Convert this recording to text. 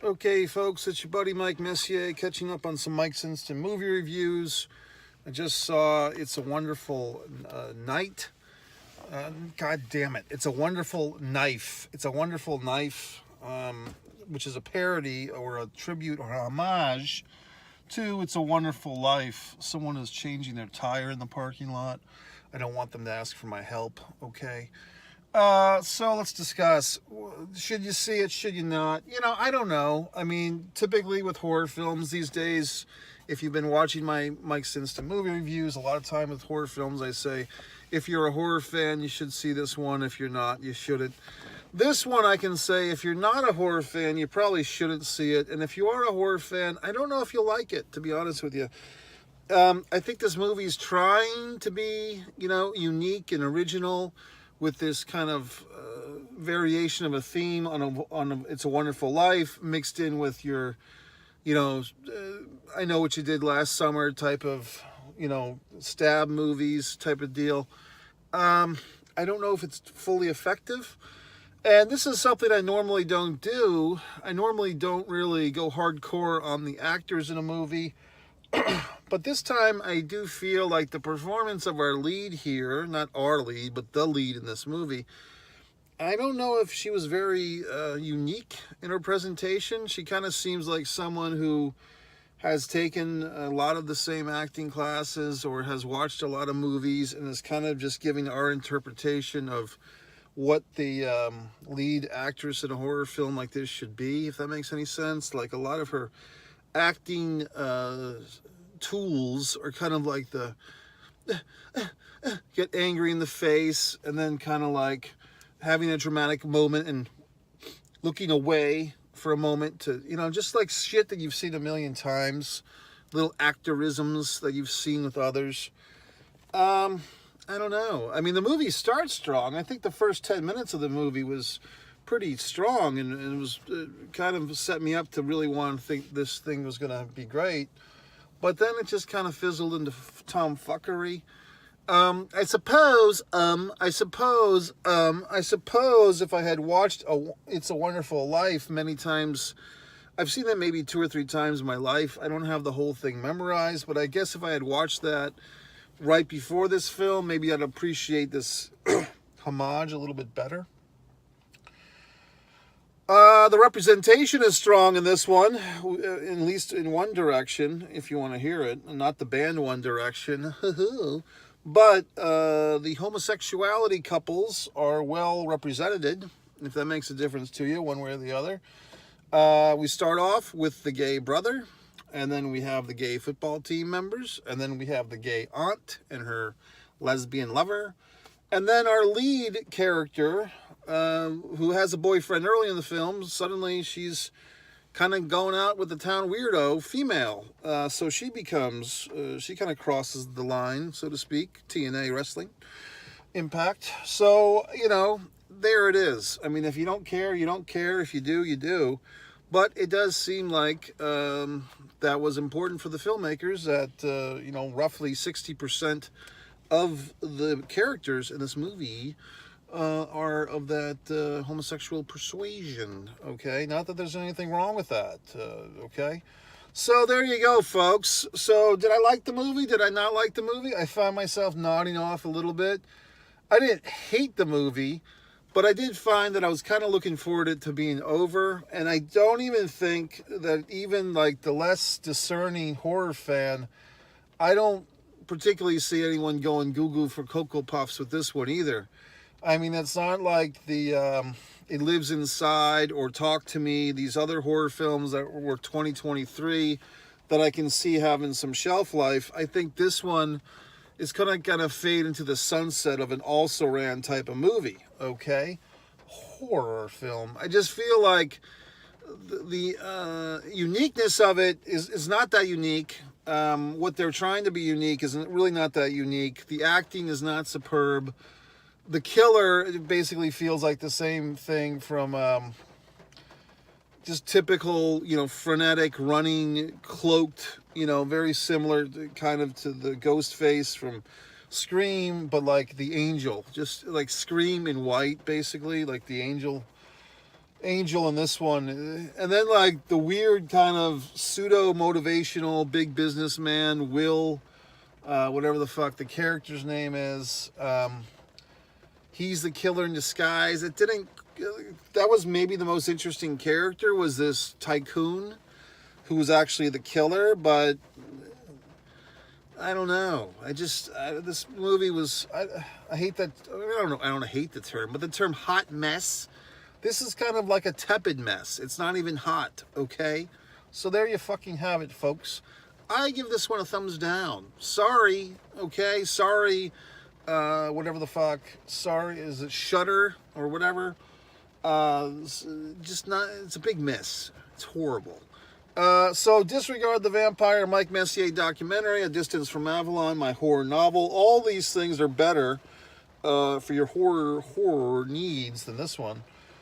Okay, folks, it's your buddy Mike Messier catching up on some Mike Sinston movie reviews. I just saw It's a Wonderful Night. God damn it. It's a Wonderful Knife. It's a Wonderful Knife, which is a parody or a tribute or a homage to It's a Wonderful Life. Someone is changing their tire in the parking lot. I don't want them to ask for my help, okay? So let's discuss. Should you see it? Should you not? I don't know. I mean, typically with horror films these days, if you've been watching my Mike Sinston movie reviews, a lot of time with horror films, I say, if you're a horror fan, you should see this one. If you're not, you shouldn't. This one, I can say, if you're not a horror fan, you probably shouldn't see it. And if you are a horror fan, I don't know if you'll like it, to be honest with you. I think this movie is trying to be, unique and original with this kind of variation of a theme on It's a Wonderful Life mixed in with your, I Know What You Did Last Summer type of, stab movies type of deal. I don't know if it's fully effective. And this is something I normally don't do. I normally don't really go hardcore on the actors in a movie. But this time I do feel like the performance of our lead here, not our lead, but the lead in this movie, I don't know if she was very unique in her presentation. She kind of seems like someone who has taken a lot of the same acting classes or has watched a lot of movies and is kind of just giving our interpretation of what the lead actress in a horror film like this should be, if that makes any sense. Like a lot of her acting tools are kind of like the get angry in the face and then kind of like having a dramatic moment and looking away for a moment to, just like shit that you've seen a million times, little actorisms that you've seen with others. I don't know. I mean, the movie starts strong. I think the first 10 minutes of the movie was pretty strong and it was kind of set me up to really want to think this thing was going to be great. But then it just kind of fizzled into tomfuckery. I suppose if I had watched It's a Wonderful Life many times, I've seen that maybe 2 or 3 times in my life. I don't have the whole thing memorized, but I guess if I had watched that right before this film, maybe I'd appreciate this homage a little bit better. The representation is strong in this one, at least in one direction, if you want to hear it. Not the band One Direction. But the homosexuality couples are well represented, if that makes a difference to you, one way or the other. We start off with the gay brother, and then we have the gay football team members, and then we have the gay aunt and her lesbian lover. And then our lead character, who has a boyfriend early in the film, suddenly she's kind of going out with the town weirdo female. So she becomes, she kind of crosses the line, so to speak, TNA Wrestling Impact. So, there it is. I mean, if you don't care, you don't care. If you do, you do. But it does seem like that was important for the filmmakers that, roughly 60% of the characters in this movie are of that homosexual persuasion, okay? Not that there's anything wrong with that, okay? So there you go, folks. So did I like the movie? Did I not like the movie? I found myself nodding off a little bit. I didn't hate the movie, but I did find that I was kind of looking forward to it to being over, and I don't even think that even like the less discerning horror fan, I don't particularly see anyone going goo-goo for Cocoa Puffs with this one either. I mean, it's not like the It Lives Inside or Talk to Me, these other horror films that were 2023 that I can see having some shelf life. I think this one is kind of fade into the sunset of an also-ran type of movie, okay? Horror film. I just feel like the uniqueness of it is not that unique. What they're trying to be unique is really not that unique. The acting is not superb. The killer basically feels like the same thing from just typical, frenetic, running, cloaked, very similar kind of to the ghost face from Scream, but like the angel. Just like Scream in white, basically, like the angel. angel in this one. And then, like, the weird kind of pseudo-motivational big businessman, Will, whatever the fuck the character's name is. He's the killer in disguise. It didn't... That was maybe the most interesting character, was this tycoon who was actually the killer, but I don't know. This movie was... I hate that... I don't hate the term, but the term hot mess... This is kind of like a tepid mess. It's not even hot, okay? So there you fucking have it, folks. I give this one a thumbs down. Sorry, okay? Sorry, whatever the fuck. Sorry, is it Shudder or whatever? Just not, it's a big miss. It's horrible. So Disregard the Vampire, Mike Messier documentary, A Distance from Avalon, my horror novel. All these things are better for your horror needs than this one.